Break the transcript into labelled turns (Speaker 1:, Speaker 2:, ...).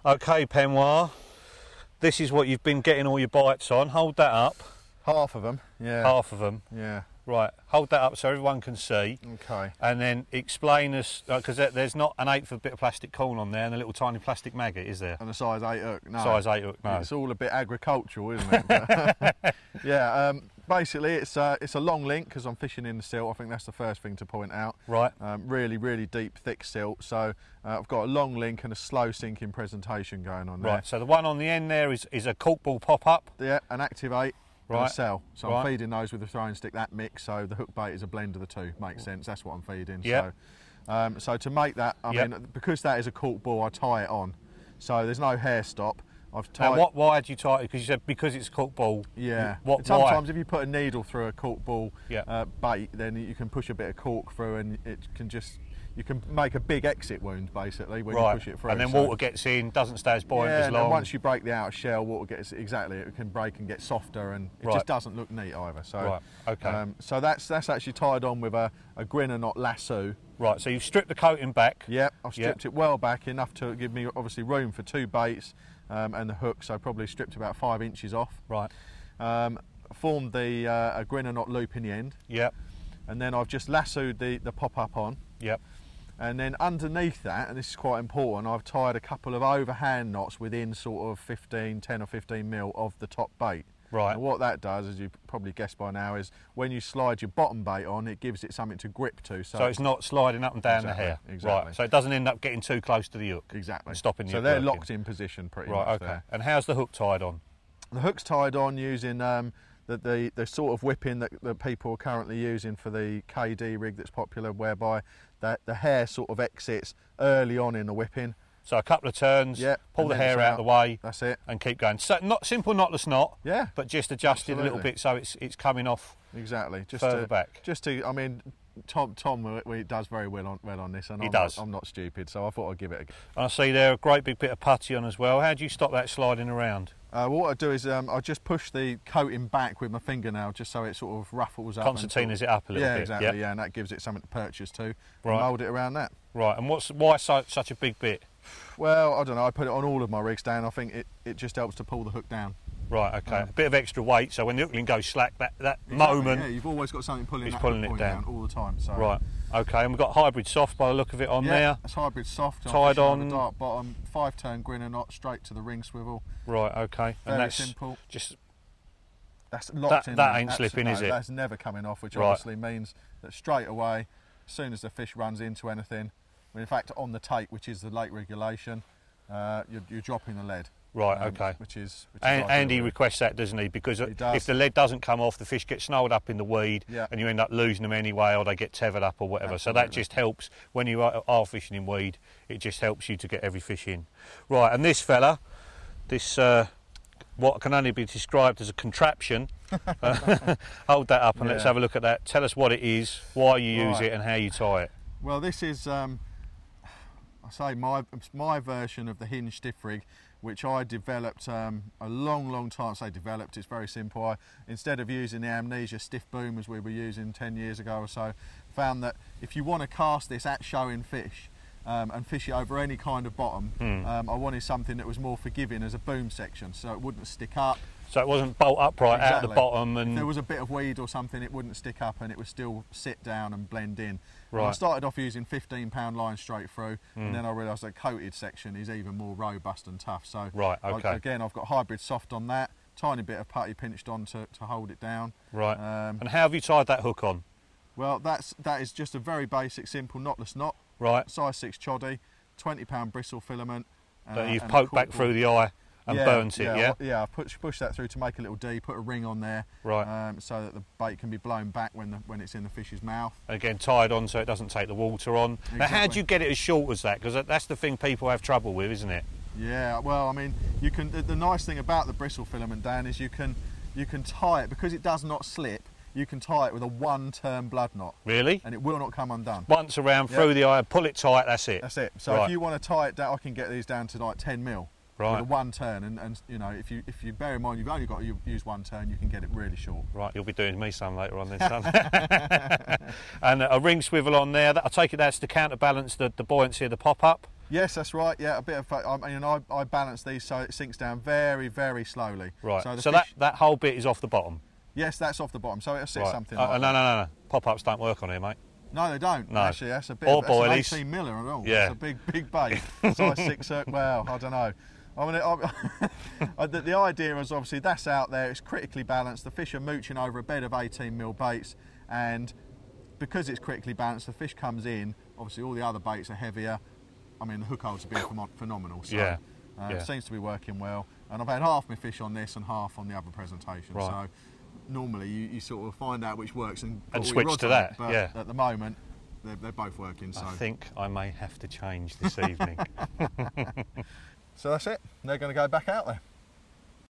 Speaker 1: Okay, Penoir, this is what you've been getting all your bites on. Hold that up.
Speaker 2: Half of them, yeah.
Speaker 1: Half of them.
Speaker 2: Yeah.
Speaker 1: Right, hold that up so everyone can see.
Speaker 2: Okay.
Speaker 1: And then explain us, because there's not an 1/8 of a bit of plastic corn on there and a little tiny plastic maggot, is there?
Speaker 2: And a size 8 hook, no.
Speaker 1: Size 8 hook, no.
Speaker 2: It's all a bit agricultural, isn't it? Yeah, basically it's a long link because I'm fishing in the silt. I think that's the first thing to point out.
Speaker 1: Right.
Speaker 2: Really, really deep, thick silt. So I've got a long link and a slow sinking presentation going on there.
Speaker 1: Right, so the one on the end there is a corkball pop-up.
Speaker 2: Yeah, an active 8.
Speaker 1: Right.
Speaker 2: And a cell. So
Speaker 1: Right.
Speaker 2: I'm feeding those with the throwing stick, that mix, so the hook bait is a blend of the two. Makes sense, that's what I'm feeding.
Speaker 1: Yep.
Speaker 2: So to make that, I
Speaker 1: Yep.
Speaker 2: mean, because that is a cork ball, I tie it on. So there's no hair stop. I've tied.
Speaker 1: Now, why do you tie it? Because you said because it's a cork ball.
Speaker 2: Yeah.
Speaker 1: Why?
Speaker 2: Sometimes if you put a needle through a cork ball
Speaker 1: Yeah.
Speaker 2: bait, then you can push a bit of cork through and it can just, you can make a big exit wound basically when you push it through.
Speaker 1: And then water gets in, doesn't stay as buoyant as long.
Speaker 2: And once you break the outer shell, water gets, exactly, it can break and get softer and it just doesn't look neat either. So,
Speaker 1: right, okay.
Speaker 2: So that's actually tied on with a grinner knot lasso.
Speaker 1: Right, so you've stripped the coating back.
Speaker 2: Yep, I've stripped it well back, enough to give me obviously room for 2 baits and the hook, so probably stripped about 5 inches off.
Speaker 1: Right.
Speaker 2: Formed a grinner knot loop in the end.
Speaker 1: Yep.
Speaker 2: And then I've just lassoed the pop-up on.
Speaker 1: Yep.
Speaker 2: And then underneath that, and this is quite important, I've tied a couple of overhand knots within sort of 10 or 15 mil of the top bait.
Speaker 1: Right.
Speaker 2: And what that does, as you probably guessed by now, is when you slide your bottom bait on, it gives it something to grip to.
Speaker 1: So it's not sliding up and down the hair.
Speaker 2: Exactly.
Speaker 1: Right. So it doesn't end up getting too close to the hook.
Speaker 2: Exactly.
Speaker 1: And stopping the
Speaker 2: so
Speaker 1: hook
Speaker 2: they're
Speaker 1: working.
Speaker 2: locked in position pretty much.
Speaker 1: Right. Okay.
Speaker 2: There.
Speaker 1: And how's the hook tied on?
Speaker 2: The hook's tied on using the sort of whipping that people are currently using for the KD rig that's popular, whereby the hair sort of exits early on in the whipping.
Speaker 1: So a couple of turns, pull the hair out of the way.
Speaker 2: That's it.
Speaker 1: And keep going. So not simple knotless knot.
Speaker 2: Yeah.
Speaker 1: But just adjust it a little bit so it's coming off.
Speaker 2: Exactly. Just
Speaker 1: further back.
Speaker 2: Just to, I mean, Tom does very well on this, and I'm not stupid, so I thought I'd give it a go.
Speaker 1: And I see there a great big bit of putty on as well. How do you stop that sliding around?
Speaker 2: What I do is I just push the coating back with my fingernail, just so it sort of ruffles up.
Speaker 1: Concertinas it up a little bit.
Speaker 2: Yeah, exactly. Yeah, and that gives it something to purchase to.
Speaker 1: Right.
Speaker 2: And mould it around that.
Speaker 1: Right. And why such a big bit?
Speaker 2: Well, I don't know. I put it on all of my rigs down. I think it just helps to pull the hook down.
Speaker 1: Right. Okay. A bit of extra weight, so when the hook link goes slack, that
Speaker 2: exactly,
Speaker 1: moment.
Speaker 2: Yeah, you've always got something pulling
Speaker 1: it down
Speaker 2: all the time. So.
Speaker 1: Right. Okay. And we've got hybrid soft by the look of it on there.
Speaker 2: It's hybrid soft.
Speaker 1: Tied on.
Speaker 2: Dark bottom, 5-turn grinner knot straight to the ring swivel.
Speaker 1: Right. Okay.
Speaker 2: Very
Speaker 1: and that's
Speaker 2: simple.
Speaker 1: Just
Speaker 2: that's locked in.
Speaker 1: That ain't slipping, is it?
Speaker 2: That's never coming off, which obviously means that straight away, as soon as the fish runs into anything, well, in fact on the tape, which is the lake regulation, you're dropping the lead.
Speaker 1: Right, okay.
Speaker 2: Which is
Speaker 1: and he requests that, doesn't he? Because if the lead doesn't come off, the fish get snarled up in the weed and you end up losing them anyway, or they get tethered up or whatever. Absolutely. So that just helps when you are fishing in weed. It just helps you to get every fish in. Right, and this fella, this what can only be described as a contraption. Hold that up and let's have a look at that. Tell us what it is, why you use it and how you tie it.
Speaker 2: Well, this is, I say, my version of the hinge stiff rig, which I developed a long time. I say developed, it's very simple. Instead of using the Amnesia stiff boom as we were using 10 years ago or so, found that if you want to cast this at showing fish and fish it over any kind of bottom, I wanted something that was more forgiving as a boom section, so it wouldn't stick up.
Speaker 1: So it wasn't bolt upright out the bottom, and
Speaker 2: if there was a bit of weed or something, it wouldn't stick up and it would still sit down and blend in.
Speaker 1: Right.
Speaker 2: I started off using 15-pound line straight through, and then I realised the coated section is even more robust and tough. So again, I've got hybrid soft on that, tiny bit of putty pinched on to hold it down.
Speaker 1: Right. And how have you tied that hook on?
Speaker 2: Well, that is just a very basic, simple knotless knot.
Speaker 1: Right.
Speaker 2: Size 6 choddy, 20-pound bristle filament.
Speaker 1: That you've poked back through the eye and burnt it,
Speaker 2: Yeah, I push that through to make a little D, put a ring on there,
Speaker 1: right,
Speaker 2: so that the bait can be blown back when it's in the fish's mouth.
Speaker 1: Again, tied on so it doesn't take the water on. Exactly. Now, how do you get it as short as that? Because that's the thing people have trouble with, isn't it?
Speaker 2: Yeah, well, I mean, you can. The nice thing about the bristle filament, Dan, is you can tie it, because it does not slip. You can tie it with a 1-turn blood knot.
Speaker 1: Really?
Speaker 2: And it will not come undone.
Speaker 1: Once around through the eye, pull it tight. That's it.
Speaker 2: That's it. So if you want to tie it down, I can get these down to like 10 mil.
Speaker 1: Right.
Speaker 2: With a 1-turn, and you know, if you bear in mind you've only got to use 1 turn, you can get it really short.
Speaker 1: Right, you'll be doing me some later on then, son. And a ring swivel on there. I take it that's to counterbalance the buoyancy of the pop-up.
Speaker 2: Yes, that's right. Yeah, a bit of. I mean, I balance these so it sinks down very, very slowly.
Speaker 1: Right. So that whole bit is off the bottom.
Speaker 2: Yes, that's off the bottom. So it'll sit
Speaker 1: right.
Speaker 2: something like
Speaker 1: no. Pop-ups don't work on here, mate.
Speaker 2: No, they don't.
Speaker 1: No.
Speaker 2: Actually, that's a bit.
Speaker 1: Or
Speaker 2: that's
Speaker 1: boilies.
Speaker 2: 18 miller and all.
Speaker 1: Yeah.
Speaker 2: It's a big bait. Size 6. Well, I don't know. I mean, the idea is obviously that's out there. It's critically balanced. The fish are mooching over a bed of 18 mil baits, and because it's critically balanced, the fish comes in. Obviously, all the other baits are heavier. I mean, the hook holds have been phenomenal. So,
Speaker 1: yeah.
Speaker 2: It seems to be working well. And I've had half my fish on this and half on the other presentation.
Speaker 1: Right.
Speaker 2: So normally you sort of find out which works and
Speaker 1: switch to that.
Speaker 2: But
Speaker 1: yeah.
Speaker 2: At the moment, they're both working. So
Speaker 1: I think I may have to change this evening.
Speaker 2: So that's it. They're going to go back out there.